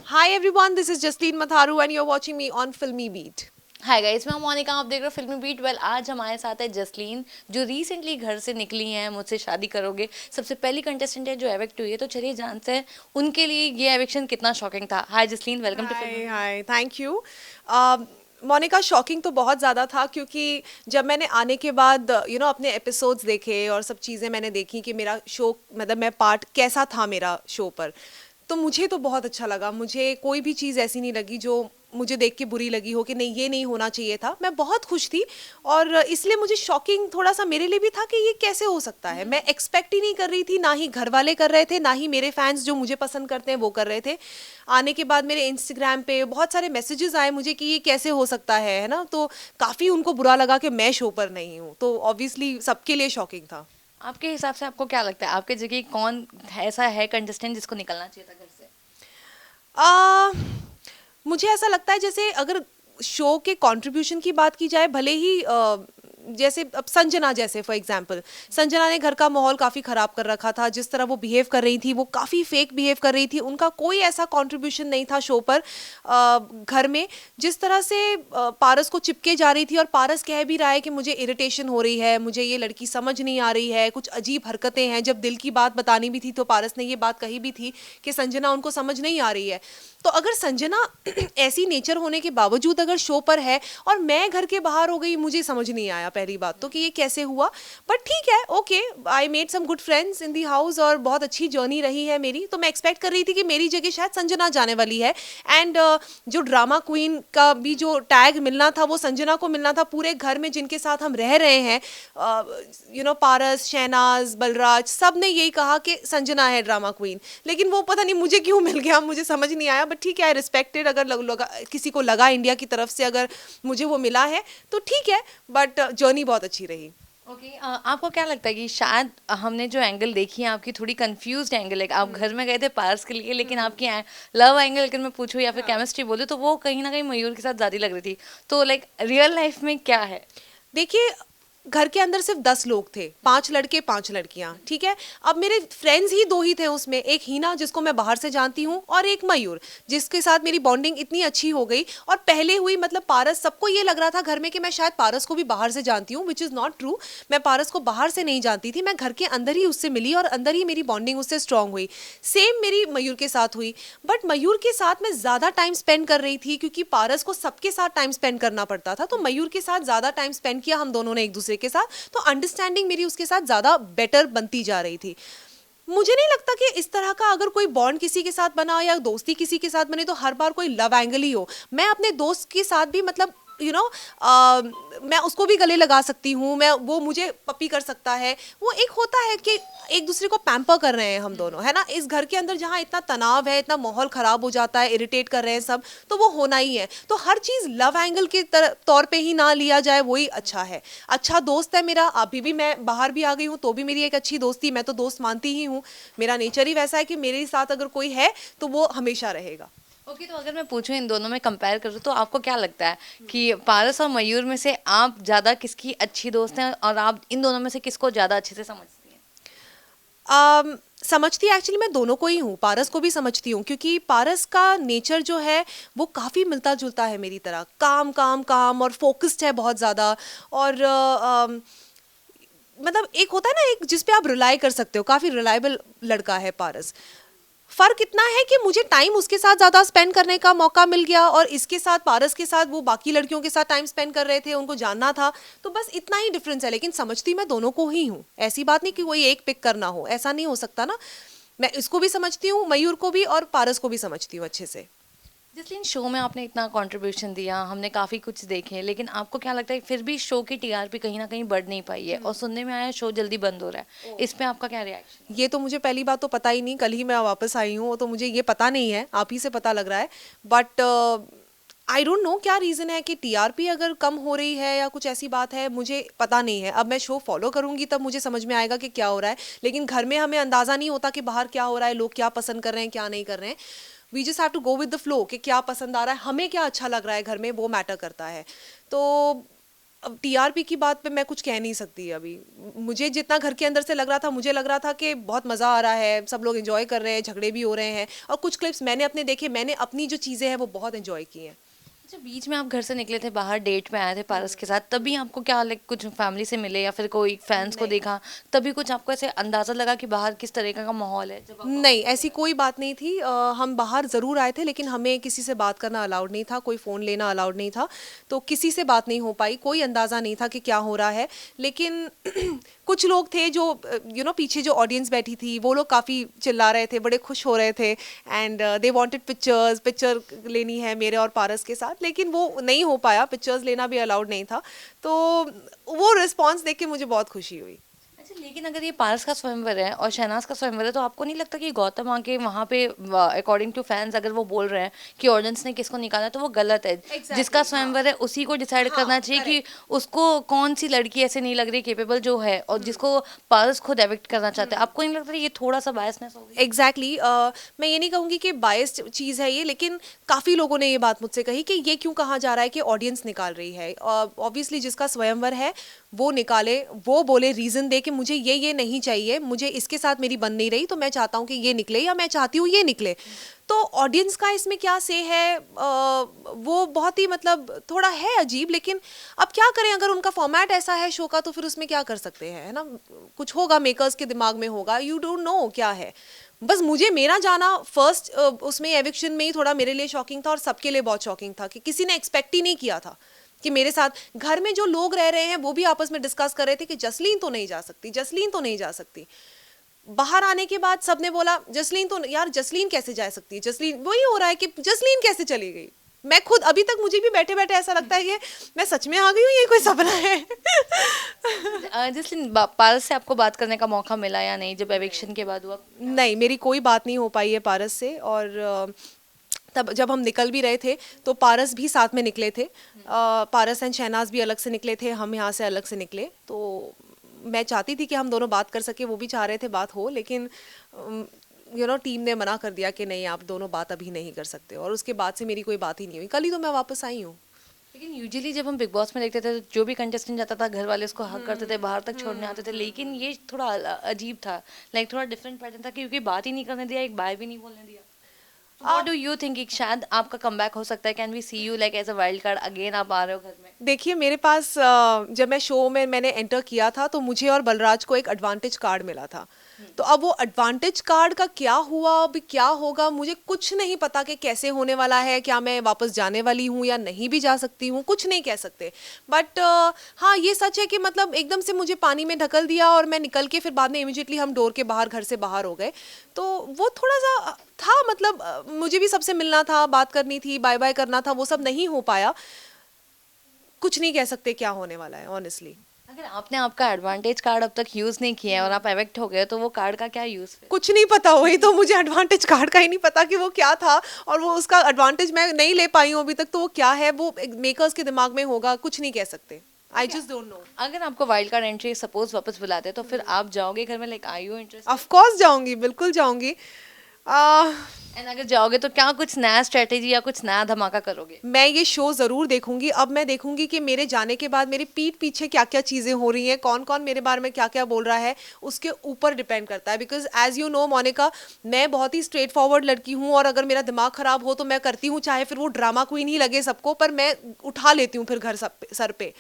Hi everyone, this is Jasleen Matharu and you're watching me on Filmy Beat. Hi guys, मैं मोनिका, आप देख रहे हो फिल्मी बीट। वेल, आज हमारे साथ है जसलीन, जो रिसेंटली घर से निकली हैं मुझसे शादी करोगे। सबसे पहली कंटेस्टेंट है जो एविक्ट हुई है। तो चलिए जानते हैं उनके लिए ये एविक्शन कितना शॉकिंग था। Hi Jasleen, welcome to Filmi Beat. Hi thank you. Monica, shocking तो बहुत ज़्यादा था क्योंकि जब मैंने आने के बाद अपने एपिसोड्स देखे और सब चीज़ें मैंने देखी कि मेरा शो मतलब मैं पार्ट कैसा था मेरा शो पर, तो मुझे तो बहुत अच्छा लगा। मुझे कोई भी चीज़ ऐसी नहीं लगी जो मुझे देख के बुरी लगी हो कि नहीं ये नहीं होना चाहिए था। मैं बहुत खुश थी और इसलिए मुझे शॉकिंग थोड़ा सा मेरे लिए भी था कि ये कैसे हो सकता है। मैं एक्सपेक्ट ही नहीं कर रही थी, ना ही घर वाले कर रहे थे, ना ही मेरे फैंस जो मुझे पसंद करते हैं वो कर रहे थे। आने के बाद मेरे इंस्टाग्राम पे बहुत सारे मैसेजेस आए मुझे कि ये कैसे हो सकता है ना। तो काफ़ी उनको बुरा लगा कि मैं शो पर नहीं हूँ, तो ऑब्वियसली सबके लिए शॉकिंग था। आपके हिसाब से आपको क्या लगता है, आपके जगह कौन ऐसा है कंटेस्टेंट जिसको निकलना चाहिए था घर से? आ, मुझे ऐसा लगता है जैसे अगर शो के कंट्रीब्यूशन की बात की जाए, भले ही जैसे अब संजना, जैसे फॉर एग्जांपल संजना ने घर का माहौल काफ़ी ख़राब कर रखा था। जिस तरह वो बिहेव कर रही थी वो काफ़ी फेक बिहेव कर रही थी। उनका कोई ऐसा कंट्रीब्यूशन नहीं था शो पर घर में। जिस तरह से पारस को चिपके जा रही थी और पारस कह भी रहा है कि मुझे इरिटेशन हो रही है, मुझे ये लड़की समझ नहीं आ रही है, कुछ अजीब हरकतें हैं। जब दिल की बात बतानी भी थी तो पारस ने ये बात कही भी थी कि संजना उनको समझ नहीं आ रही है। तो अगर संजना ऐसी नेचर होने के बावजूद अगर शो पर है और मैं घर के बाहर हो गई, मुझे समझ नहीं आया पहली बात तो कि ये कैसे हुआ। बट ठीक है, okay, I made some good friends in the house और बहुत अच्छी जर्नी रही है मेरी। तो मैं एक्सपेक्ट कर रही थी कि मेरी जगह शायद संजना जाने वाली है। एंड जो ड्रामा क्वीन का भी जो टैग मिलना था वो संजना को मिलना था। पूरे घर में जिनके साथ हम रह रहे हैं, पारस, शहनाज, बलराज, सब ने यही कहा कि संजना है ड्रामा क्वीन। लेकिन वो पता नहीं मुझे क्यों मिल गया, मुझे समझ नहीं आया। बट ठीक है, आई रिस्पेक्टेड। अगर किसी को लगा इंडिया की तरफ से अगर मुझे वो मिला है तो ठीक है। बट जर्नी बहुत अच्छी रही। ओके, आपको क्या लगता है कि शायद हमने जो एंगल देखी है आपकी, थोड़ी कंफ्यूज्ड एंगल है। आप घर में गए थे पार्स के लिए, लेकिन आपकी लव एंगल अगर मैं पूछूं या फिर केमिस्ट्री बोलूं तो वो कहीं ना कहीं मयूर के साथ ज़्यादा लग रही थी। तो लाइक रियल लाइफ में क्या है? देखिए, घर के अंदर सिर्फ 10 लोग थे, 5 लड़के 5 लड़कियां, ठीक है। अब मेरे फ्रेंड्स ही 2 ही थे उसमें, एक हीना जिसको मैं बाहर से जानती हूँ और एक मयूर जिसके साथ मेरी बॉन्डिंग इतनी अच्छी हो गई। और पहले हुई मतलब पारस, सबको ये लग रहा था घर में कि मैं शायद पारस को भी बाहर से जानती हूँ, विच इज़ नॉट ट्रू। मैं पारस को बाहर से नहीं जानती थी, मैं घर के अंदर ही उससे मिली और अंदर ही मेरी बॉन्डिंग उससे स्ट्रांग हुई। सेम मेरी मयूर के साथ हुई। बट मयूर के साथ मैं ज़्यादा टाइम स्पेंड कर रही थी क्योंकि पारस को सबके साथ टाइम स्पेंड करना पड़ता था। तो मयूर के साथ ज़्यादा टाइम स्पेंड किया हम दोनों ने एक दूसरे के साथ, तो अंडरस्टैंडिंग मेरी उसके साथ ज़्यादा बेटर बनती जा रही थी। मुझे नहीं लगता कि इस तरह का अगर कोई बॉन्ड किसी के साथ बना या दोस्ती किसी के साथ बने तो हर बार कोई लव एंगल ही हो। मैं अपने दोस्त के साथ भी मतलब यू नो मैं उसको भी गले लगा सकती हूँ, मैं वो मुझे पपी कर सकता है। वो एक होता है कि एक दूसरे को पैम्पर कर रहे हैं हम दोनों, है ना। इस घर के अंदर जहाँ इतना तनाव है, इतना माहौल ख़राब हो जाता है, इरिटेट कर रहे हैं सब, तो वो होना ही है। तो हर चीज़ लव एंगल के तौर पे ही ना लिया जाए, वही अच्छा है। अच्छा दोस्त है मेरा, अभी भी मैं बाहर भी आ गई हूँ तो भी मेरी एक अच्छी दोस्ती, मैं तो दोस्त मानती ही हूँ। मेरा नेचर ही वैसा है कि मेरे साथ अगर कोई है तो वो हमेशा रहेगा। ओके, तो अगर मैं पूछूं इन दोनों में कंपेयर करूं तो आपको क्या लगता है कि पारस और मयूर में से आप ज़्यादा किसकी अच्छी दोस्त हैं, और आप इन दोनों में से किसको ज़्यादा अच्छे से समझती हैं? समझती एक्चुअली मैं दोनों को ही हूँ, पारस को भी समझती हूँ क्योंकि पारस का नेचर जो है वो काफ़ी मिलता जुलता है मेरी तरह, काम काम काम और फोकस्ड है बहुत ज़्यादा। और मतलब एक होता है ना, एक जिस पे आप रिलाई कर सकते हो, काफ़ी रिलायबल लड़का है पारस। फर्क इतना है कि मुझे टाइम उसके साथ ज़्यादा स्पेंड करने का मौका मिल गया और इसके साथ पारस के साथ वो बाकी लड़कियों के साथ टाइम स्पेंड कर रहे थे, उनको जानना था। तो बस इतना ही डिफरेंस है, लेकिन समझती मैं दोनों को ही हूँ। ऐसी बात नहीं कि कोई एक पिक करना हो, ऐसा नहीं हो सकता ना। मैं इसको भी समझती हूँ, मयूर को भी, और पारस को भी समझती हूँ अच्छे से। जिस शो में आपने इतना कंट्रीब्यूशन दिया, हमने काफ़ी कुछ देखे, लेकिन आपको क्या लगता है फिर भी शो की टीआरपी कहीं ना कहीं बढ़ नहीं पाई है, और सुनने में आया शो जल्दी बंद हो रहा है। इस पे आपका क्या रिएक्शन? ये तो मुझे पहली बात तो पता ही नहीं, कल ही मैं वापस आई हूँ तो मुझे ये पता नहीं है, आप ही से पता लग रहा है। बट आई डोंट नो क्या रीज़न है कि टीआरपी अगर कम हो रही है या कुछ ऐसी बात है, मुझे पता नहीं है। अब मैं शो फॉलो करूंगी तब मुझे समझ में आएगा कि क्या हो रहा है। लेकिन घर में हमें अंदाज़ा नहीं होता कि बाहर क्या हो रहा है, लोग क्या पसंद कर रहे हैं क्या नहीं कर रहे हैं। We just have to go with the flow कि क्या पसंद आ रहा है, हमें क्या अच्छा लग रहा है घर में, वो मैटर करता है। तो अब टीआरपी की बात पे मैं कुछ कह नहीं सकती अभी। मुझे जितना घर के अंदर से लग रहा था, मुझे लग रहा था कि बहुत मज़ा आ रहा है, सब लोग एंजॉय कर रहे हैं, झगड़े भी हो रहे हैं, और कुछ क्लिप्स मैंने अपने देखे, मैंने अपनी जो चीज़ें हैं वो बहुत एंजॉय की हैं। अच्छा, बीच में आप घर से निकले थे बाहर, डेट पे आए थे पारस के साथ, तभी आपको क्या लाइक कुछ फैमिली से मिले या फिर कोई फैंस को नहीं देखा, तभी कुछ आपको ऐसे अंदाजा लगा कि बाहर किस तरीके का माहौल है जब आप नहीं, ऐसी कोई बात नहीं थी। हम बाहर ज़रूर आए थे, लेकिन हमें किसी से बात करना अलाउड नहीं था, कोई फ़ोन लेना अलाउड नहीं था, तो किसी से बात नहीं हो पाई, कोई अंदाज़ा नहीं था कि क्या हो रहा है। लेकिन कुछ लोग थे जो पीछे जो ऑडियंस बैठी थी, वो लोग काफ़ी चिल्ला रहे थे, बड़े खुश हो रहे थे, एंड दे वांटेड पिक्चर लेनी है मेरे और पारस के साथ, लेकिन वो नहीं हो पाया, पिक्चर्स लेना भी अलाउड नहीं था। तो वो रिस्पॉन्स देख के मुझे बहुत खुशी हुई। अच्छा, लेकिन अगर ये पारस का स्वयंवर है और शहनाज का स्वयंवर है, तो आपको नहीं लगता कि गौतम आके वहाँ पे अकॉर्डिंग टू फैंस अगर वो बोल रहे हैं कि ऑडियंस ने किसको निकाला है, तो वो गलत है। जिसका स्वयंवर है उसी को डिसाइड करना चाहिए कि उसको कौन सी लड़की ऐसे नहीं लग रही केपेबल जो है, और जिसको पारस खुद एविक्ट करना चाहते हैं। आपको नहीं लगता ये थोड़ा सा बायसनेस हो गई? एग्जैक्टली मैं ये नहीं कहूँगी कि बायस्ड चीज़ है ये, लेकिन काफ़ी लोगों ने ये बात मुझसे कही कि ये क्यों कहा जा रहा है कि ऑडियंस निकाल रही है। ऑब्वियसली जिसका स्वयंवर है वो निकाले, वो बोले, रीज़न दे कि मुझे ये नहीं चाहिए, मुझे इसके साथ मेरी बन नहीं रही, तो मैं चाहता हूँ कि ये निकले, या मैं चाहती हूँ ये निकले। तो ऑडियंस का इसमें क्या से है, वो बहुत ही मतलब थोड़ा है अजीब, लेकिन अब क्या करें, अगर उनका फॉर्मेट ऐसा है शो का, तो फिर उसमें क्या कर सकते हैं, है ना। कुछ होगा, मेकर्स के दिमाग में होगा, यू डोंट नो क्या है। बस मुझे मेरा जाना फर्स्ट उसमें एविक्शन में ही थोड़ा मेरे लिए शॉकिंग था, और सबके लिए बहुत शॉकिंग था कि किसी ने एक्सपेक्ट ही नहीं किया था कि मेरे साथ घर में जो लोग रह रहे हैं वो भी आपस में डिस्कस कर रहे थे कि जसलीन तो नहीं जा सकती, जसलीन तो नहीं जा सकती। बाहर आने के बाद सबने बोला जसलीन तो, यार जसलीन कैसे जा सकती है, जसलीन, वही हो रहा है कि जसलीन कैसे चली गई। मैं खुद अभी तक मुझे भी बैठे बैठे ऐसा लगता है कि मैं सच में आ गई हूँ, ये कोई सपना है। जिसलिन पारस से आपको बात करने का मौका मिला या नहीं जब एविक्शन के बाद हुआ? नहीं, मेरी कोई बात नहीं हो पाई है पारस से, और तब जब हम निकल भी रहे थे तो पारस भी साथ में निकले थे। पारस एंड शहनाज भी अलग से निकले थे, हम यहाँ से अलग से निकले। तो मैं चाहती थी कि हम दोनों बात कर सके, वो भी चाह रहे थे बात हो, लेकिन टीम ने मना कर दिया कि नहीं, आप दोनों बात अभी नहीं कर सकते, और उसके बाद से मेरी कोई बात ही नहीं हुई। कल ही तो मैं वापस आई हूँ। लेकिन यूजुअली जब हम बिग बॉस में देखते थे, तो जो भी कंटेस्टेंट जाता था घर वाले उसको हक करते थे, बाहर तक छोड़ने आते थे, लेकिन ये थोड़ा अजीब था, लाइक थोड़ा डिफरेंट पैटर्न था, क्योंकि बात ही नहीं करने दिया, एक बाय भी नहीं बोलने दिया। व्हाट डू यू थिंक, शायद आपका कमबैक हो सकता है? Can we see you like as a wild card again, आप आ रहे हो घर में? देखिए, मेरे पास जब मैं शो में मैंने एंटर किया था, तो मुझे और बलराज को एक एडवांटेज कार्ड मिला था। तो अब वो एडवांटेज कार्ड का क्या हुआ, अभी क्या होगा, मुझे कुछ नहीं पता कि कैसे होने वाला है, क्या मैं वापस जाने वाली हूँ या नहीं भी जा सकती हूँ, कुछ नहीं कह सकते। बट हाँ, ये सच है कि मतलब एकदम से मुझे पानी में ढकल दिया, और मैं निकल के फिर बाद में इमिडिएटली हम डोर के बाहर, घर से बाहर हो गए। तो वो थोड़ा सा था, मतलब मुझे भी सबसे मिलना था, बात करनी थी, बाय बाय करना था, वो सब नहीं हो पाया। कुछ नहीं कह सकते क्या होने वाला है, ऑनेस्टली। अगर आपने आपका एडवांटेज कार्ड अब तक यूज नहीं किया है और आप एविक्ट हो गए, तो वो कार्ड का क्या यूज फिर? कुछ नहीं पता, वही तो, मुझे एडवांटेज कार्ड का ही नहीं पता कि वो क्या था, और वो उसका एडवांटेज मैं नहीं ले पाई हूँ अभी तक, तो वो क्या है, वो मेकर्स के दिमाग में होगा, कुछ नहीं कह सकते। I just don't know. अगर आपको वाइल्ड कार्ड एंट्री सपोज वापस बुलाते, तो फिर आप जाओगे घर में, like are you interested? Of course जाऊंगी, बिल्कुल जाऊंगी। एंड अगर जाओगे तो क्या कुछ नया स्ट्रेटेजी या कुछ नया धमाका करोगे? मैं ये शो ज़रूर देखूंगी। अब मैं देखूंगी कि मेरे जाने के बाद मेरी पीठ पीछे क्या क्या चीज़ें हो रही हैं, कौन कौन मेरे बारे में क्या क्या बोल रहा है, उसके ऊपर डिपेंड करता है। Because as you know Monica, मैं बहुत ही स्ट्रेट फॉरवर्ड लड़की हूँ, और अगर मेरा दिमाग ख़राब हो तो मैं करती हूँ, चाहे फिर वो ड्रामा क्वीन ही लगे सबको, पर मैं उठा लेती हूँ फिर घर सर पे।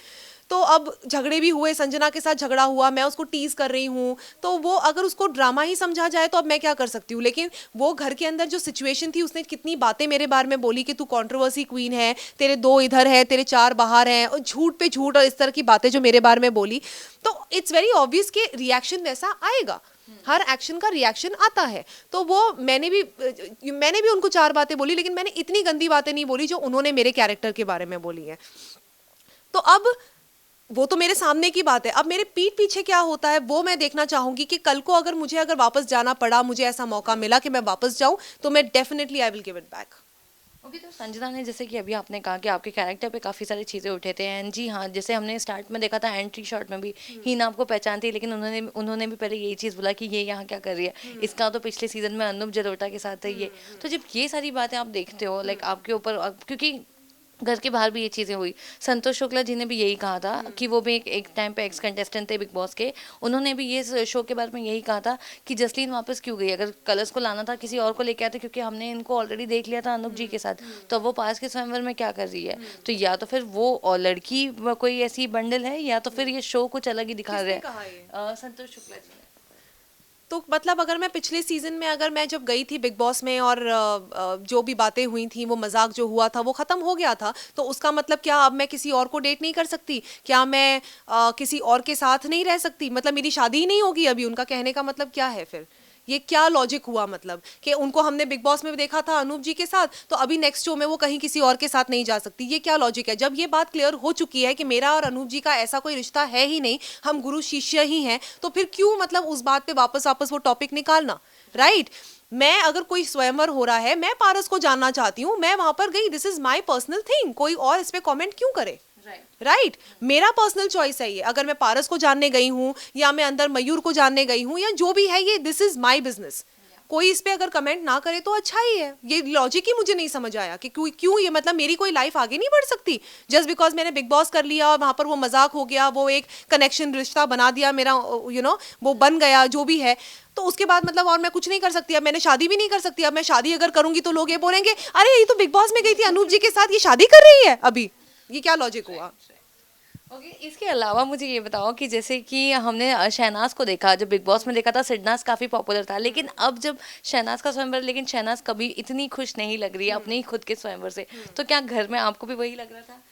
तो अब झगड़े भी हुए, संजना के साथ झगड़ा हुआ, मैं उसको टीज कर रही हूँ, तो वो अगर उसको ड्रामा ही समझा जाए तो अब मैं क्या कर सकती हूँ। लेकिन वो घर के अंदर जो सिचुएशन थी, उसने कितनी बातें मेरे बारे में बोली कि तू कंट्रोवर्सी क्वीन है, तेरे 2 इधर है, तेरे 4 बाहर हैं, और झूठ पे झूठ, और इस तरह की बातें जो मेरे बारे में बोली, तो इट्स वेरी ऑब्वियस कि रिएक्शन वैसा आएगा। हर एक्शन का रिएक्शन आता है। तो वो मैंने भी उनको 4 बातें बोली, लेकिन मैंने इतनी गंदी बातें नहीं बोली जो उन्होंने मेरे कैरेक्टर के बारे में बोली है। तो अब वो तो मेरे सामने की बात है, अब मेरे पीठ पीछे क्या होता है वो मैं देखना चाहूंगी कि कल को अगर मुझे वापस जाना पड़ा, मुझे ऐसा मौका मिला कि मैं वापस जाऊं, तो मैं definitely I will give it back. Okay, तो संजना ने, जैसे कि अभी आपने कहा कि आपके कैरेक्टर पे काफ़ी सारी चीज़ें उठे थे, एंड जी हाँ, जैसे हमने स्टार्ट में देखा था एंट्री शॉट में भी हीना आपको पहचानती है, लेकिन उन्होंने भी पहले यही चीज़ बोला कि ये यहाँ क्या कर रही है, इसका तो पिछले सीजन में अनूप जलोटा के साथ है ये। तो जब ये सारी बातें आप देखते हो, लाइक आपके ऊपर, क्योंकि घर के बाहर भी ये चीज़ें हुई। संतोष शुक्ला जी ने भी यही कहा था कि वो भी एक टाइम पे एक्स कंटेस्टेंट थे बिग बॉस के। उन्होंने भी ये शो के बारे में यही कहा था कि जसलीन वापस क्यों गई, अगर कलर्स को लाना था किसी और को लेके आते, क्योंकि हमने इनको ऑलरेडी देख लिया था अनूप जी के साथ, तो अब वो पास के स्वयंवर में क्या कर रही है। तो या तो फिर वो और लड़की कोई ऐसी बंडल है, या तो फिर ये शो कुछ अलग ही दिखा रहे किसने कहा ये? हैं। संतोष शुक्ला जी ने। तो मतलब अगर मैं पिछले सीजन में अगर मैं जब गई थी बिग बॉस में और जो भी बातें हुई थी, वो मजाक जो हुआ था वो खत्म हो गया था, तो उसका मतलब क्या अब मैं किसी और को डेट नहीं कर सकती? क्या मैं किसी और के साथ नहीं रह सकती? मतलब मेरी शादी ही नहीं होगी अभी? उनका कहने का मतलब क्या है फिर? ये क्या लॉजिक हुआ? मतलब कि उनको हमने बिग बॉस में भी देखा था अनूप जी के साथ, तो अभी नेक्स्ट शो में वो कहीं किसी और के साथ नहीं जा सकती? ये क्या लॉजिक है? जब ये बात क्लियर हो चुकी है कि मेरा और अनूप जी का ऐसा कोई रिश्ता है ही नहीं, हम गुरु शिष्य ही हैं, तो फिर क्यों मतलब उस बात पे वापस वापस वो टॉपिक निकालना? राइट? मैं अगर कोई स्वयंवर हो रहा है, मैं पारस को जानना चाहती हूँ, मैं वहां पर गई, this is my personal thing, कोई और इस पे कॉमेंट क्यों करे? राइट? मेरा पर्सनल चॉइस है ये। अगर मैं पारस को जानने गई हूँ या मैं अंदर मयूर को जानने गई हूँ या जो भी है, ये दिस इज माई बिजनेस। कोई इस पे अगर कमेंट ना करे तो अच्छा ही है। ये लॉजिक ही मुझे नहीं समझ आया कि क्यों क्यों ये मतलब मेरी कोई लाइफ आगे नहीं बढ़ सकती जस्ट बिकॉज मैंने बिग बॉस कर लिया और वहां पर वो मजाक हो गया, वो एक कनेक्शन रिश्ता बना दिया मेरा, वो बन गया जो भी है, तो उसके बाद मतलब और मैं कुछ नहीं कर सकती? अब मैंने शादी भी नहीं कर सकती। अब मैं शादी अगर करूंगी तो लोग ये बोलेंगे अरे ये तो बिग बॉस में गई थी अनूप जी के साथ, ये शादी कर रही है अभी। ये क्या लॉजिक हुआ? ओके, इसके अलावा मुझे ये बताओ कि जैसे कि हमने शहनाज को देखा, जब बिग बॉस में देखा था सिडनाज काफ़ी पॉपुलर था, लेकिन अब जब शहनाज का स्वयंवर, लेकिन शहनाज कभी इतनी खुश नहीं लग रही है अपने ही खुद के स्वयंवर से, तो क्या घर में आपको भी वही लग रहा था,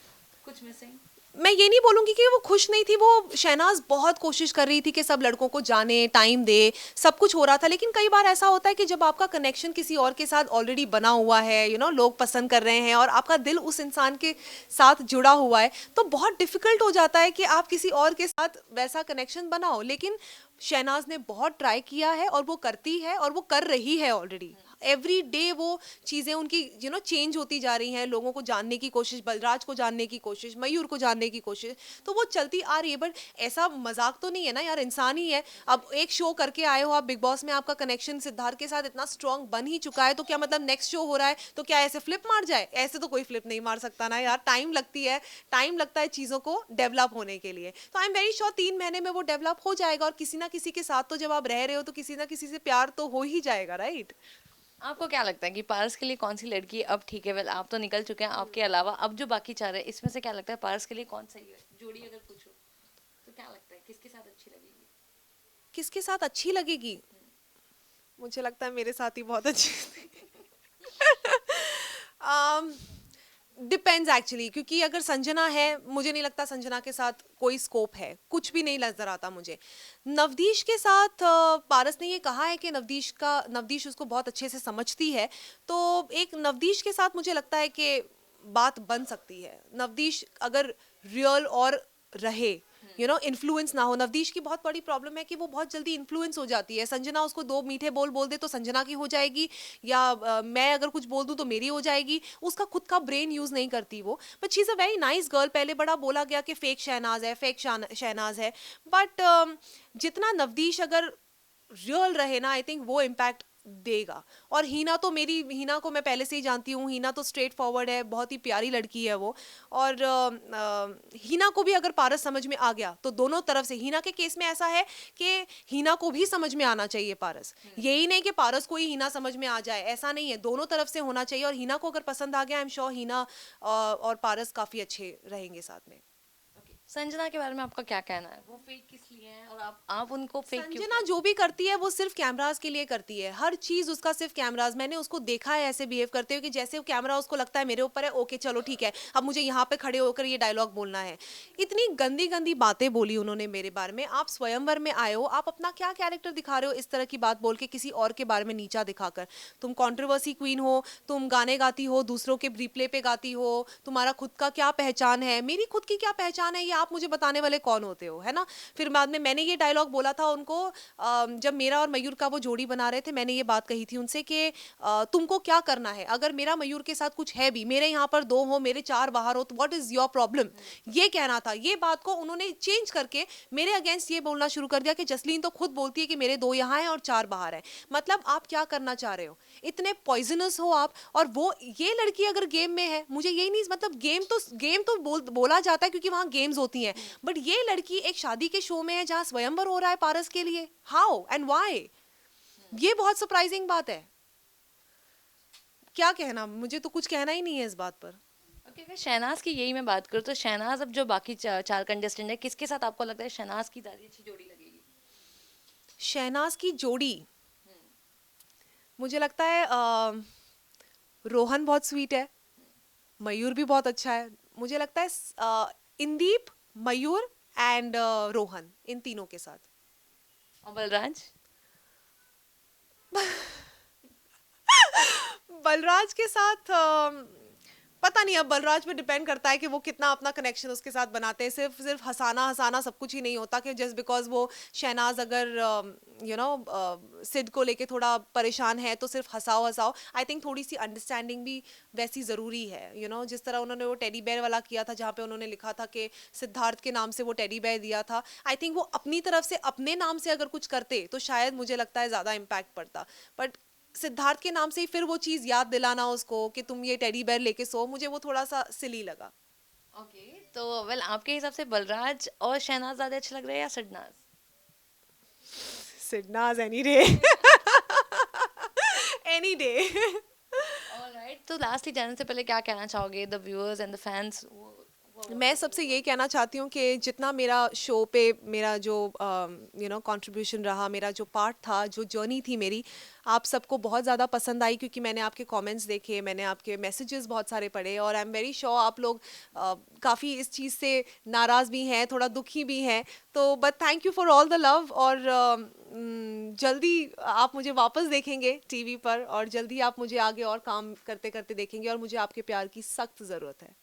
कुछ मिसिंग? मैं ये नहीं बोलूंगी कि वो खुश नहीं थी, वो शहनाज बहुत कोशिश कर रही थी कि सब लड़कों को जाने, टाइम दे, सब कुछ हो रहा था, लेकिन कई बार ऐसा होता है कि जब आपका कनेक्शन किसी और के साथ ऑलरेडी बना हुआ है, लोग पसंद कर रहे हैं और आपका दिल उस इंसान के साथ जुड़ा हुआ है, तो बहुत डिफिकल्ट हो जाता है कि आप किसी और के साथ वैसा कनेक्शन बनाओ। लेकिन शहनाज ने बहुत ट्राई किया है और वो करती है और वो कर रही है ऑलरेडी। एवरी डे वो चीज़ें उनकी चेंज होती जा रही हैं, लोगों को जानने की कोशिश, बलराज को जानने की कोशिश, मयूर को जानने की कोशिश, तो वो चलती आ रही है। बट ऐसा मजाक तो नहीं है ना यार, इंसान ही है। अब एक शो करके आए हो आप बिग बॉस में, आपका कनेक्शन सिद्धार्थ के साथ इतना स्ट्रांग बन ही चुका है, तो क्या मतलब नेक्स्ट शो हो रहा है तो क्या ऐसे फ्लिप मार जाए? ऐसे तो कोई फ्लिप नहीं मार सकता ना यार, टाइम लगती है, टाइम लगता है चीज़ों को डेवलप होने के लिए। तो आई एम वेरी श्योर 3 महीने में वो डेवलप हो जाएगा, और किसी ना किसी के साथ तो जब आप रह रहे हो तो किसी ना किसी से प्यार तो हो ही जाएगा, राइट? आपको क्या लगता है कि पारस के लिए कौन सी लड़की अब ठीक है? वेल, आप तो निकल चुके हैं, आपके अलावा अब जो बाकी चार है, इसमें से क्या लगता है पारस के लिए कौन सही है जोड़ी? अगर पूछो तो क्या लगता है किसके साथ अच्छी लगेगी? किसके साथ अच्छी लगेगी? मुझे लगता है मेरे साथ ही बहुत अच्छी डिपेंड्स एक्चुअली, क्योंकि अगर संजना है, मुझे नहीं लगता संजना के साथ कोई स्कोप है, कुछ भी नहीं नजर आता मुझे। नवदीश के साथ पारस ने ये कहा है कि नवदीश उसको बहुत अच्छे से समझती है, तो एक नवदीश के साथ मुझे लगता है कि बात बन सकती है। नवदीश अगर रियल और रहे, इन्फ्लुएंस ना हो। नवदीश की बहुत बड़ी प्रॉब्लम है कि वो बहुत जल्दी इन्फ्लुएंस हो जाती है। संजना उसको 2 मीठे बोल दे तो संजना की हो जाएगी, या मैं अगर कुछ बोल दूं तो मेरी हो जाएगी। उसका खुद का ब्रेन यूज नहीं करती वो। But she is a very nice girl. पहले बड़ा बोला गया कि फेक शहनाज है, फेक शहनाज है, बट जितना नवदीश अगर रियल रहे ना, आई थिंक वो इम्पैक्ट देगा। और हीना को मैं पहले से ही जानती हूँ। हीना तो स्ट्रेट फॉरवर्ड है, बहुत ही प्यारी लड़की है वो। और हीना को भी अगर पारस समझ में आ गया तो दोनों तरफ से, हीना के केस में ऐसा है कि हीना को भी समझ में आना चाहिए पारस। यही नहीं कि पारस को ही हीना समझ में आ जाए, ऐसा नहीं है, दोनों तरफ से होना चाहिए। और हीना को अगर पसंद आ गया, आई एम श्योर हीना और पारस काफी अच्छे रहेंगे साथ में। संजना के बारे में आपका क्या कहना है? वो फेक किस लिए हैं और आप उनको फेक क्यों संजना जो भी करती है वो सिर्फ कैमरास के लिए करती है। हर चीज उसका सिर्फ कैमरास। मैंने उसको देखा है ऐसे बिहेव करते हुए कि जैसे वो कैमरा उसको लगता है मेरे ऊपर है, ओके चलो ठीक है, अब मुझे यहाँ पे खड़े होकर ये डायलॉग बोलना है। इतनी गंदी गंदी बातें बोली उन्होंने मेरे बारे में। आप स्वयंवर में आए हो, आप अपना क्या कैरेक्टर दिखा रहे हो इस तरह की बात बोल के, किसी और के बारे में नीचा दिखाकर? तुम कॉन्ट्रोवर्सी क्वीन हो, तुम गाने गाती हो, दूसरों के रिप्ले पे गाती हो, तुम्हारा खुद का क्या पहचान है? मेरी खुद की क्या पहचान है ये आप मुझे बताने वाले कौन होते हो, है ना। फिर बाद में मैंने ये डायलॉग बोला था उनको, जब मेरा और मयूर का वो जोड़ी बना रहे थे, मैंने ये बात कही थी उनसे कि तुमको क्या करना है, अगर मेरा मयूर के साथ कुछ है भी, मेरे यहाँ पर 2 हो, मेरे 4 बाहर हो, तो व्हाट इज योर प्रॉब्लम, ये कहना था। ये बात को उन्होंने चेंज करके मेरे अगेंस्ट ये बोलना शुरू कर दिया कि जसलीन तो खुद बोलती है कि मेरे 2 यहाँ हैं और 4 बाहर हैं। मतलब आप क्या करना चाह रहे हो, इतने पॉइजनस हो आप। और वो ये लड़की अगर गेम में है, मुझे यही नहीं, मतलब गेम तो बोला जाता है क्योंकि वहां गेम्स होती हैं, बट ये लड़की एक शादी के शो में है जहां स्वयंवर हो रहा है पारस के लिए। How and why? ये बहुत सरप्राइजिंग बात है। क्या कहना, मुझे तो कुछ कहना ही नहीं है इस बात पर। ओके, अगर शहनाज की यही मैं बात करूँ तो शहनाज अब जो बाकी चार कंटेस्टेंट है, किसके साथ आपको लगता है शहनाज की ज़्यादा अच्छी जोड़ी लगेगी? शहनाज की जोड़ी मुझे लगता है रोहन बहुत स्वीट है, मयूर भी बहुत अच्छा है। मुझे लगता है इंदीप, मयूर एंड रोहन, इन तीनों के साथ। और बलराज? बलराज के साथ पता नहीं, अब बलराज पे डिपेंड करता है कि वो कितना अपना कनेक्शन उसके साथ बनाते हैं। सिर्फ सिर्फ हंसाना हंसाना सब कुछ ही नहीं होता कि जस्ट बिकॉज वो शहनाज अगर सिड को लेके थोड़ा परेशान है तो सिर्फ हंसाओ हंसाओ। आई थिंक थोड़ी सी अंडरस्टैंडिंग भी वैसी ज़रूरी है, जिस तरह उन्होंने वो टेडी बेयर वाला किया था जहाँ पे उन्होंने लिखा था कि सिद्धार्थ के नाम से वो टेडी बेयर दिया था। आई थिंक वो अपनी तरफ से अपने नाम से अगर कुछ करते तो शायद मुझे लगता है ज़्यादा इम्पैक्ट पड़ता, बट सिद्धार्थ के नाम से ही फिर वो चीज़ याद दिलाना उसको कि तुम ये टेडी बेयर लेके सो, मुझे वो थोड़ा सा सिली लगा। ओके, तो वेल आपके हिसाब से बलराज और शहनाज ज़्यादा अच्छा लग रहा है या Sidnaaz? Sidnaaz any day. Any day. Alright, तो लास्टली जाने से पहले क्या कहना चाहोगे the viewers and the fans? मैं सबसे यही कहना चाहती हूँ कि जितना मेरा शो पे मेरा जो कंट्रीब्यूशन रहा, मेरा जो पार्ट था, जो जर्नी थी मेरी, आप सबको बहुत ज़्यादा पसंद आई, क्योंकि मैंने आपके कमेंट्स देखे, मैंने आपके मैसेजेस बहुत सारे पढ़े, और आई एम वेरी श्योर आप लोग काफ़ी इस चीज़ से नाराज़ भी हैं, थोड़ा दुखी भी हैं। तो but thank you for all the love, और जल्दी आप मुझे वापस देखेंगे टीवी पर, और जल्दी आप मुझे आगे और काम करते करते देखेंगे, और मुझे आपके प्यार की सख्त ज़रूरत है।